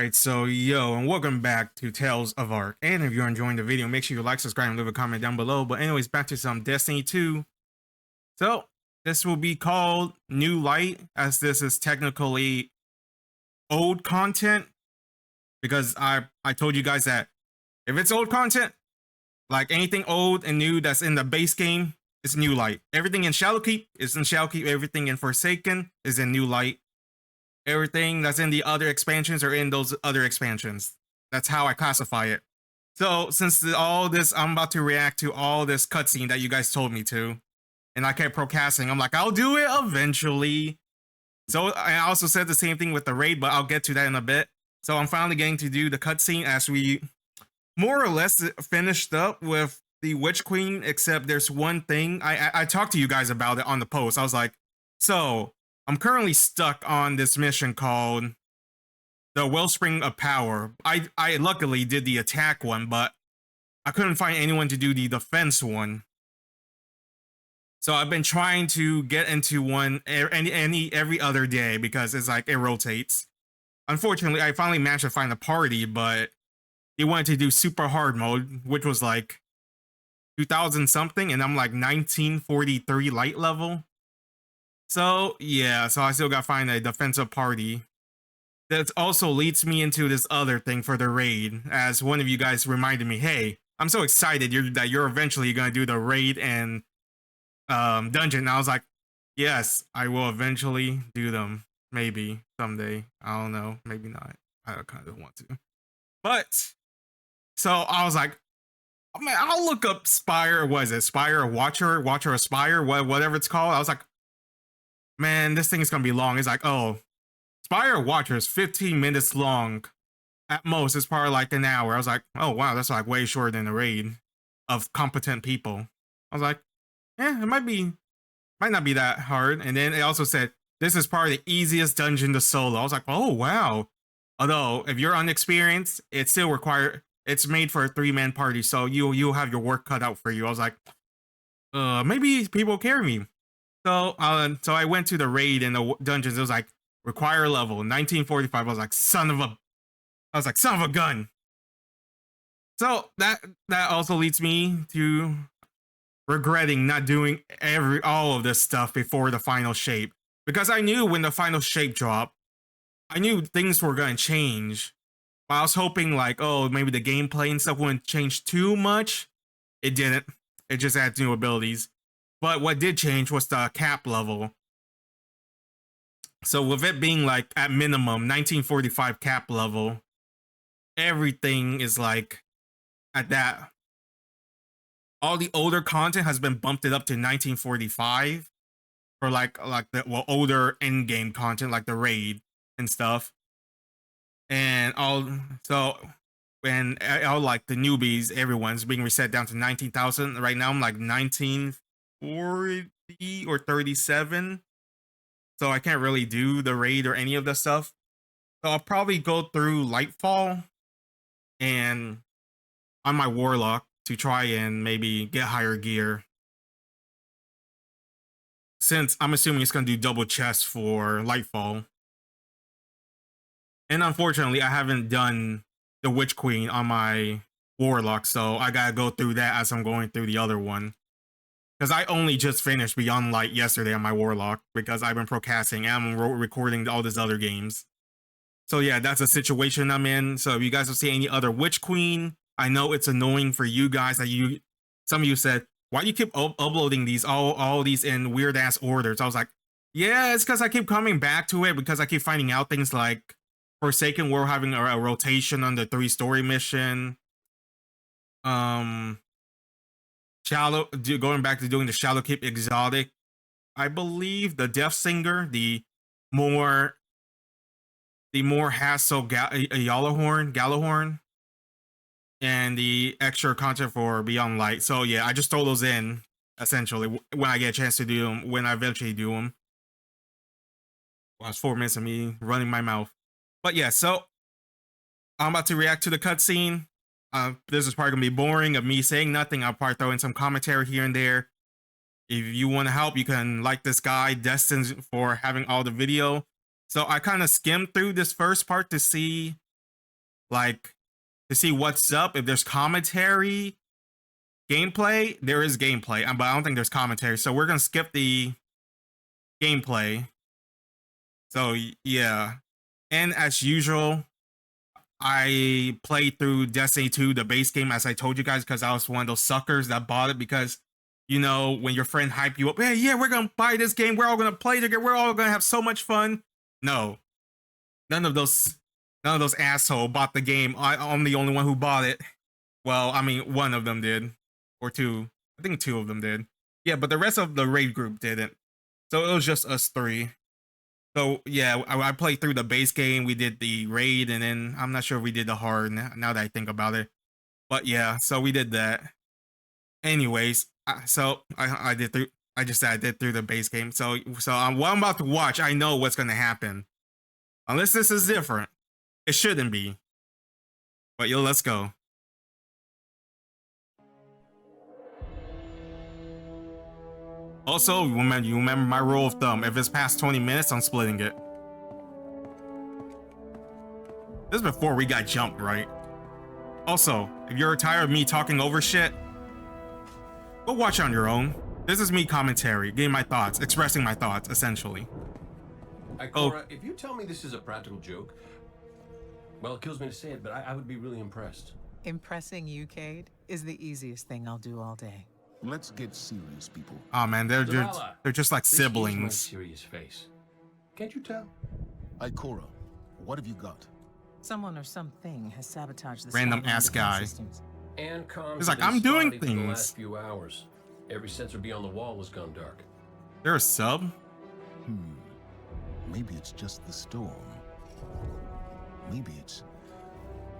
Alright, so yo, and welcome back to Tales of Ark. And if you're enjoying the video, make sure you like, subscribe, and leave a comment down below. But anyways, back to some Destiny 2. So, this will be called New Light, as this is technically old content. Because I told you guys that if it's old content, like anything old and new that's in the base game, it's New Light. Everything in Shadowkeep is in Shadowkeep. Everything in Forsaken is in New Light. Everything that's in the other expansions are in those other expansions. That's how I classify it. So since all this, I'm about to react to all this cutscene that you guys told me to, and I kept procrastinating. I'm like, I'll do it eventually. So I also said the same thing with the raid, but I'll get to that in a bit. So I'm finally getting to do the cutscene as we more or less finished up with the Witch Queen, except there's one thing. I talked to you guys about it on the post. I was like, so I'm currently stuck on this mission called the Wellspring of Power. I luckily did the attack one, but I couldn't find anyone to do the defense one. So I've been trying to get into one every other day because it's like it rotates. Unfortunately, I finally managed to find a party, but they wanted to do super hard mode, which was like 2000 something, and I'm like 1943 light level. So yeah, so I still gotta find a defensive party. That also leads me into this other thing for the raid, as one of you guys reminded me, hey, I'm so excited that you're eventually gonna do the raid and dungeon. And I was like, yes, I will eventually do them. Maybe someday. I don't know. Maybe not. I kind of want to. But so I was like, oh, man, I'll look up Spire. What is it? Spire Watcher Aspire, whatever it's called. I was like, man, this thing is gonna be long. It's like, oh, Spire Watcher is 15 minutes long. At most, it's probably like an hour. I was like, oh wow, that's like way shorter than a raid of competent people. I was like, yeah, it might not be that hard. And then it also said this is probably the easiest dungeon to solo. I was like, oh wow. Although if you're unexperienced, it's made for a 3-man party, so you'll have your work cut out for you. I was like, maybe people carry me. So I went to the raid in the dungeons. It was like require level 1945. I was like, son of a gun. So that also leads me to regretting not doing all of this stuff before the final shape, because I knew when the final shape dropped, I knew things were going to change. But I was hoping like, oh, maybe the gameplay and stuff wouldn't change too much. It didn't. It just adds new abilities. But what did change was the cap level. So with it being like at minimum 1945 cap level, everything is like at that. All the older content has been bumped it up to 1945 for like the older end game content, like the raid and stuff. And all like the newbies, everyone's being reset down to 19,000. Right now I'm like 1940 or 37. So I can't really do the raid or any of that stuff. So I'll probably go through Lightfall and on my Warlock to try and maybe get higher gear. Since I'm assuming it's going to do double chest for Lightfall. And unfortunately, I haven't done the Witch Queen on my Warlock, so I gotta go through that as I'm going through the other one. Because I only just finished Beyond Light yesterday on my Warlock, because I've been procrastinating and I'm recording all these other games. So yeah, that's a situation I'm in. So if you guys will see any other Witch Queen, I know it's annoying for you guys that some of you said, why do you keep uploading these all these in weird ass orders? I was like, yeah, it's because I keep coming back to it, because I keep finding out things like Forsaken, we're having a rotation on the 3-story mission. Going back to doing the Shadowkeep exotic. I believe the Death Singer, the more hassle Gallahorn, and the extra content for Beyond Light. So yeah, I just throw those in essentially when I get a chance to do them. When I eventually do them. Well, it's 4 minutes of me running my mouth. But yeah, so I'm about to react to the cutscene. This is probably gonna be boring of me saying nothing. I'll probably throw in some commentary here and there. If you want to help, you can like this guy, Destined, for having all the video. So I kind of skimmed through this first part to see like to see what's up. If there's commentary, gameplay, there is gameplay, but I don't think there's commentary. So we're gonna skip the gameplay. So yeah, and as usual, I played through Destiny 2, the base game, as I told you guys, because I was one of those suckers that bought it because, you know, when your friend hype you up, hey, yeah, we're gonna buy this game, we're all gonna play together, we're all gonna have so much fun. No, none of those assholes bought the game. I'm the only one who bought it. Well, I mean, one of them did, or two. I think two of them did. Yeah, but the rest of the raid group didn't. So it was just us three. So yeah, I played through the base game. We did the raid, and then I'm not sure if we did the hard now that I think about it. But yeah, so we did that. Anyways, so I did through. I just said I did through the base game. So what I'm about to watch, I know what's gonna happen. Unless this is different, it shouldn't be. But yo, let's go. Also, you remember my rule of thumb. If it's past 20 minutes, I'm splitting it. This is before we got jumped, right? Also, if you're tired of me talking over shit, go watch on your own. This is me commentary, getting my thoughts, expressing my thoughts, essentially. Ikora, if you tell me this is a practical joke, well, it kills me to say it, but I would be really impressed. Impressing you, Cade, is the easiest thing I'll do all day. Let's get serious, people. Oh man, they're just like siblings. This is my serious face. Can't you tell? Ikora, what have you got? Someone or something has sabotaged the random ass guy. And he's like, I'm doing things. The last few hours, every sensor beyond the wall has gone dark. They're a sub? Maybe it's just the storm. Maybe it's...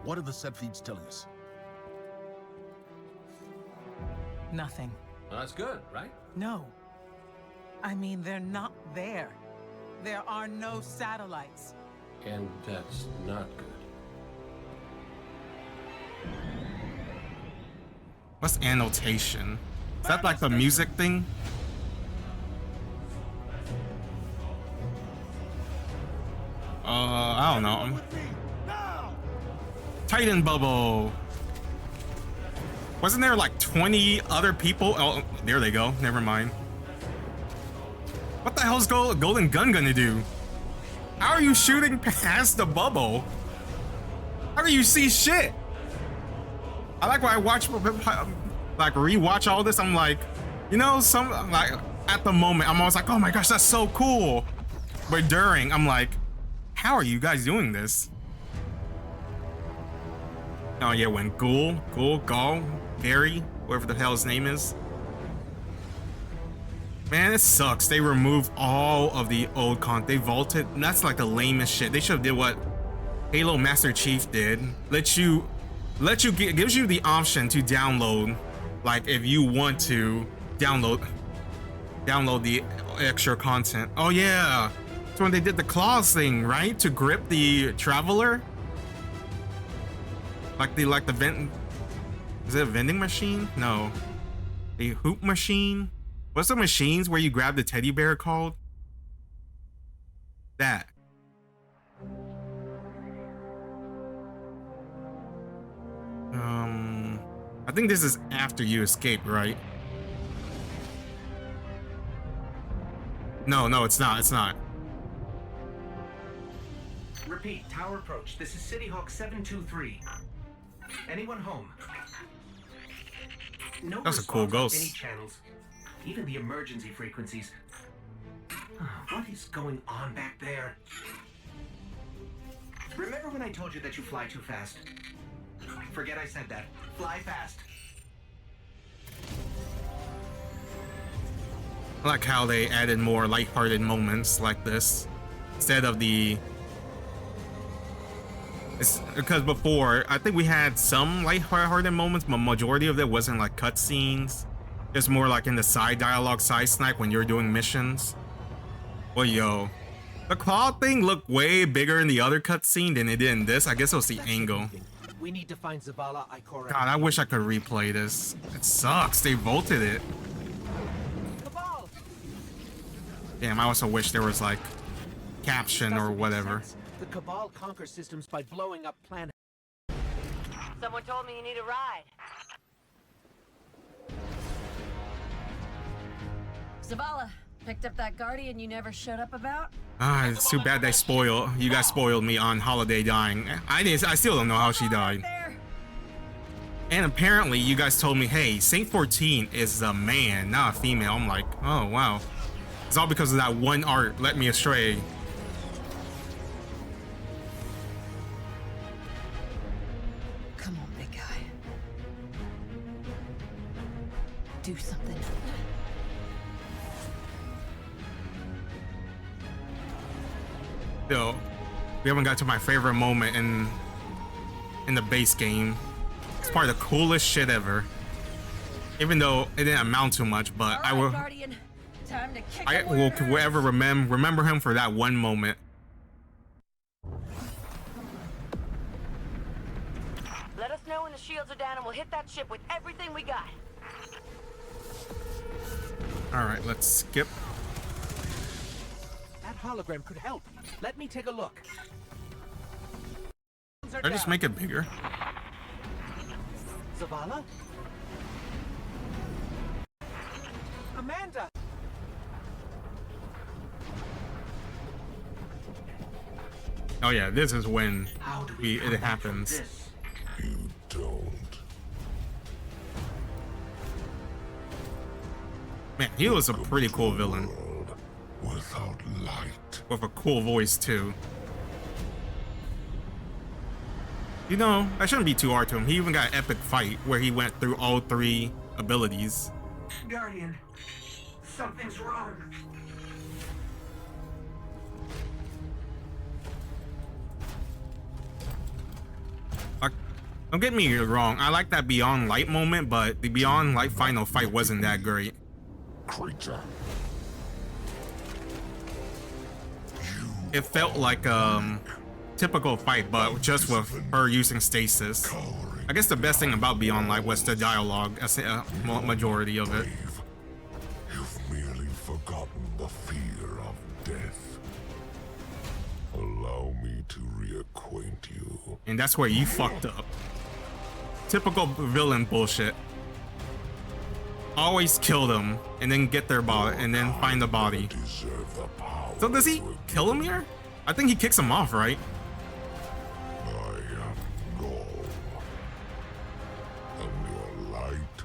What are the set feeds telling us? Nothing. Well, that's good, right? No. I mean, they're not there. There are no satellites. And that's not good. What's annotation? Is that like the music thing? I don't know. Titan bubble. Wasn't there like 20 other people? Oh, there they go. Never mind. What the hell's Golden Gun gonna do? How are you shooting past the bubble? How do you see shit? I like when I watch, like rewatch all this. I'm like, you know, like at the moment, I'm always like, oh my gosh, that's so cool. But during, I'm like, how are you guys doing this? Oh yeah, when Gaul, Gary, whatever the hell his name is. Man, it sucks. They removed all of the old content. They vaulted. And that's like the lamest shit. They should have did what Halo Master Chief did. Gives you the option to download, like if you want to download the extra content. Oh yeah, that's when they did the claws thing, right? To grip the traveler. Like the vent. Is it a vending machine? No. A hoop machine? What's the machines where you grab the teddy bear called? That. I think this is after you escape, right? No, it's not. It's not. Repeat, tower approach. This is City Hawk 723. Anyone home? No. That's a cool ghost. Any channels, even the emergency frequencies. What is going on back there? Remember when I told you that you fly too fast? Forget I said that. Fly fast. I like how they added more lighthearted moments like this instead of the. It's because before I think we had some lighthearted moments, but majority of it wasn't like cutscenes. It's more like in the side dialogue, side snipe when you're doing missions. Well, yo, the claw thing looked way bigger in the other cutscene than it did in this. I guess it was the angle. We need to find Zavala, Ikora. God, I wish I could replay this. It sucks. They vaulted it. Damn, I also wish there was like caption or whatever. The Cabal conquer systems by blowing up planets. Someone told me you need a ride. Zavala, picked up that Guardian you never showed up about? Ah, it's too bad you guys spoiled me on Holiday dying. I still don't know how she died. And apparently you guys told me, hey, Saint 14 is a man, not a female. I'm like, oh wow. It's all because of that one art led me astray. Come on, big guy. Do something. Still, we haven't got to my favorite moment in the base game. It's probably the coolest shit ever. Even though it didn't amount to much, but I will. Guardian. Time to kick I will forever remember him for that one moment. Let us know when the shields are down and we'll hit that ship with everything we got. All right, let's skip. That hologram could help. Let me take a look. Or just make it bigger. Zavala? Amanda! Oh yeah, this is when How do we come it back from happens. this? You don't. Man, he was a pretty cool villain World without light. with a cool voice too. You know, that shouldn't be too hard to him. He even got an epic fight where he went through all 3 abilities. Guardian, something's wrong. Don't get me wrong, I like that Beyond Light moment, but the Beyond Light final fight wasn't that great. Creature. It felt like typical fight, but just with her using stasis. Cowering. I guess the best thing about Beyond Light was the dialogue, a majority of it. Brave. You've merely forgotten the fear of death. Allow me to reacquaint you. And that's where you fucked up. Typical villain bullshit. Always kill them and then get their body and then find the body. Deserve the power. So does he kill him here? I think he kicks him off, right? I am Gaul. And your light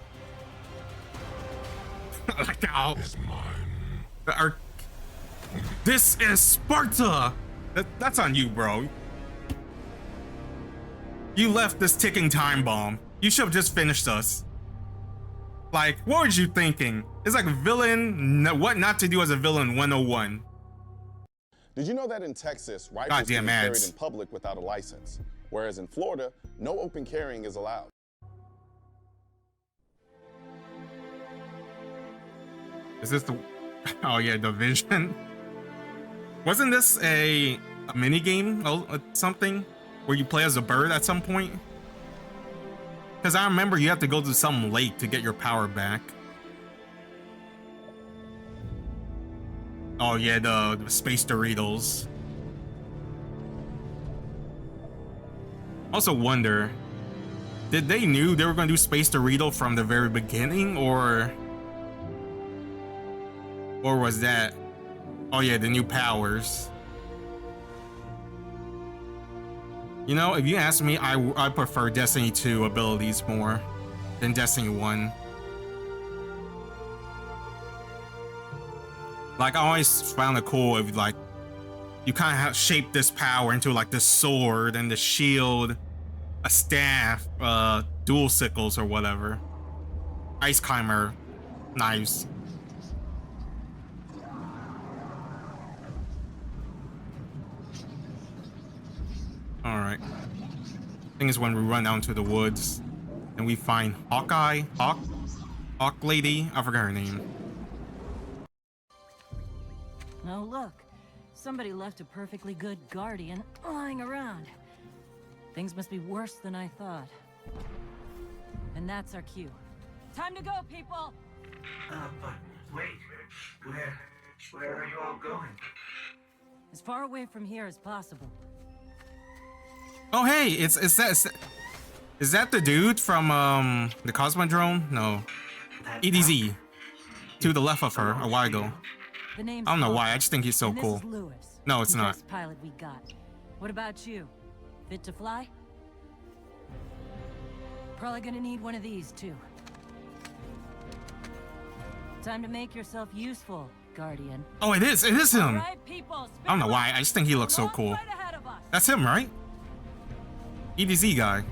Like, ow. is mine. This is Sparta! That's on you, bro. You left this ticking time bomb. You should have just finished us. Like, what were you thinking? It's like villain, what not to do as a villain 101. Did you know that in Texas, rifles can be carried ads. in public without a license, whereas in Florida, no open carrying is allowed? Is this the... Oh yeah, Division. Wasn't this a mini game or something where you play as a bird at some point? Because I remember you have to go to some lake to get your power back. Oh yeah, the space Doritos. Also wonder, did they knew they were going to do Space Dorito from the very beginning, or was that... Oh yeah, the new powers. You know, if you ask me, I prefer Destiny 2 abilities more than Destiny 1. Like, I always found it cool if, like, you kind of have shaped this power into, like, the sword and the shield, a staff, dual sickles or whatever. Ice climber knives. Alright. Thing is when we run down to the woods and we find Hawk Lady, I forgot her name. Oh, look. Somebody left a perfectly good Guardian lying around. Things must be worse than I thought. And that's our cue. Time to go, people! But wait, where are you all going? As far away from here as possible. Oh hey, it's that. Is that the dude from the Cosmodrome? No. EDZ. To the left of her a while ago. The name's I don't know Paul, why, I just think he's so and this cool. is Lewis, No, it's the not. best pilot we got. What about you? Fit to fly? Probably gonna need one of these too. Time to make yourself useful, Guardian. Oh, it is him. Right, people, I don't know why, I just think he looks so long cool. fight ahead of us. That's him, right? EDZ guy.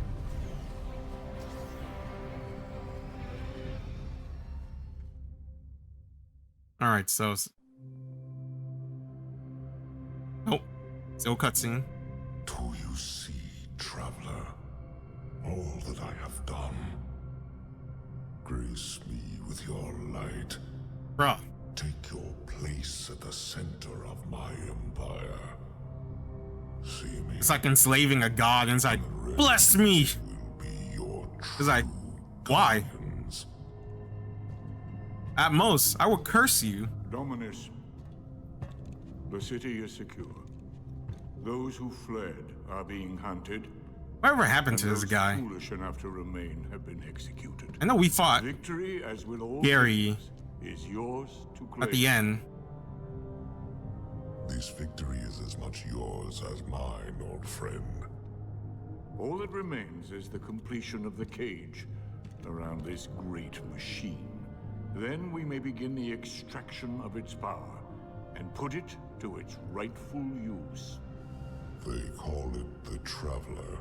Alright, so... Nope. Still cutscene. Do you see, traveler, all that I have done? Grace me with your light. Bruh. Take your place at the center of my empire. See me. It's like enslaving a god and it's like, bless me! Will be your It's like, why? guardians. At most, I will curse you. Dominus, the city is secure. Those who fled are being hunted. Whatever happened to and this those guy? foolish enough to remain have been executed. I know we fought Victory, as with all Gary things, is yours to claim. at the end. This victory is as much yours as mine, old friend. All that remains is the completion of the cage around this great machine. Then we may begin the extraction of its power and put it to its rightful use. They call it the Traveler.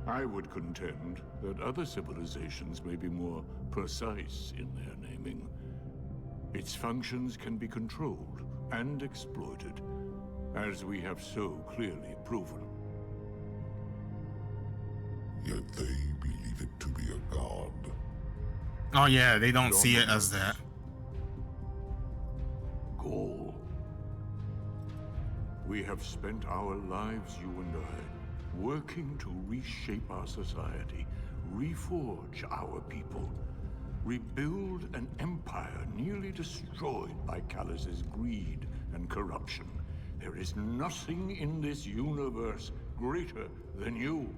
I would contend that other civilizations may be more precise in their naming. Its functions can be controlled and exploited, as we have so clearly proven. Yet they believe it to be a god. Oh yeah, they don't see it as that. Goal. We have spent our lives, you and I, working to reshape our society, reforge our people, rebuild an empire nearly destroyed by Callus's greed and corruption. There is nothing in this universe greater than you.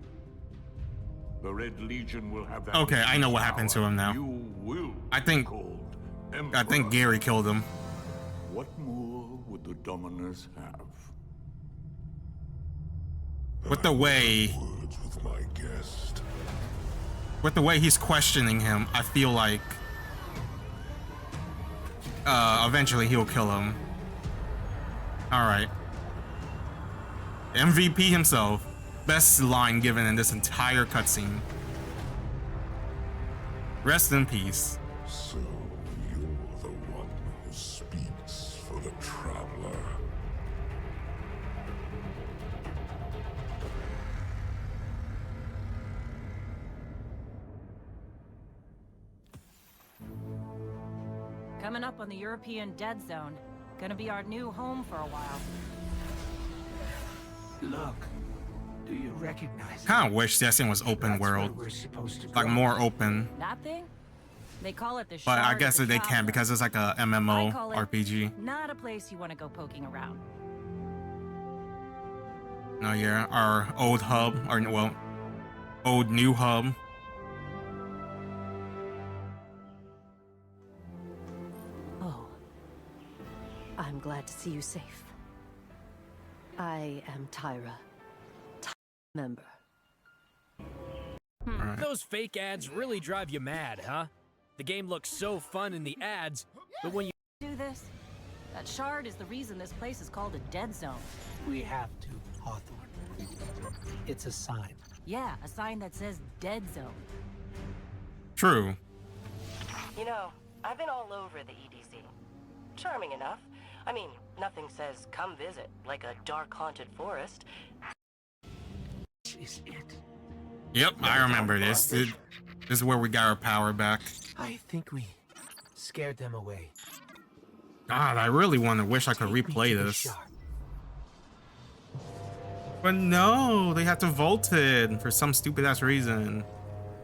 The Red Legion will have that. Okay, I know what happened to him now. You will I think Gary killed him. What more would the Dominers have? With the way Words with my guest. he's questioning him, I feel like eventually he'll kill him. Alright. MVP himself. Best line given in this entire cutscene. Rest in peace. So you're the one who speaks for the Traveler. Coming up on the European Dead Zone. Gonna be our new home for a while. Look, do you recognize? Kind of wish Destiny was open That's where world, we're supposed to like go. more open. That thing? They call it the But I Shard guess of that the they can't Traveler. because it's like a I MMO call it RPG. Not a place you want to go poking around. No, yeah, our old hub, or well, old new hub. Oh, I'm glad to see you safe. I am Tyra, member. Alright. Those fake ads really drive you mad, huh? The game looks so fun in the ads, but when you Do this? That shard is the reason this place is called a dead zone. We have to, Hawthorne. It's a sign. Yeah, a sign that says dead zone. True. You know, I've been all over the EDZ. Charming enough. I mean, nothing says come visit like a dark haunted forest. Is it? Yep, I remember this. This is where we got our power back. I think we scared them away. God, I really wish I could Take me replay to the this. shard. But no, they had to vault it for some stupid ass reason.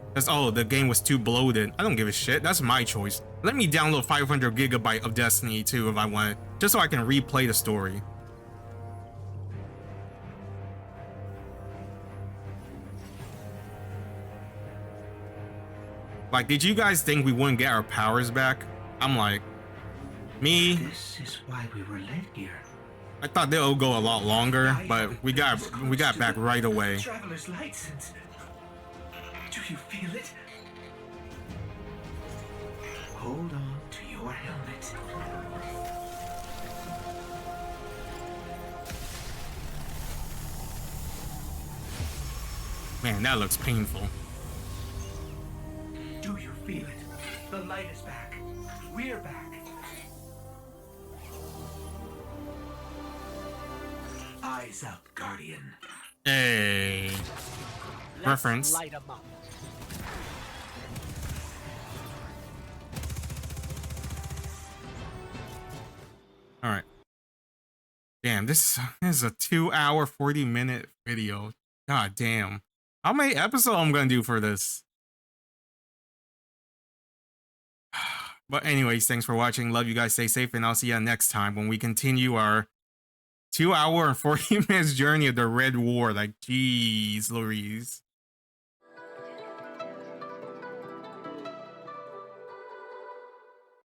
Because, oh, the game was too bloated. I don't give a shit. That's my choice. Let me download 500 gigabyte of Destiny 2 if I want it, just so I can replay the story. Like, did you guys think we wouldn't get our powers back? I'm like, me. This is why we were led here. I thought they'll go a lot longer, but we got back right away. Traveler's license. Do you feel it? Hold on to your helmet. Man, that looks painful. Do you feel it? The light is back. We're back. Eyes up, Guardian. Hey. Reference. Light 'em up. All right. Damn, this is a 2-hour, 40-minute video. God damn. How many episodes I'm gonna do for this? But anyways, thanks for watching. Love you guys. Stay safe, and I'll see you next time when we continue our 2-hour and 40 minutes journey of the Red War. Like, geez, Louise.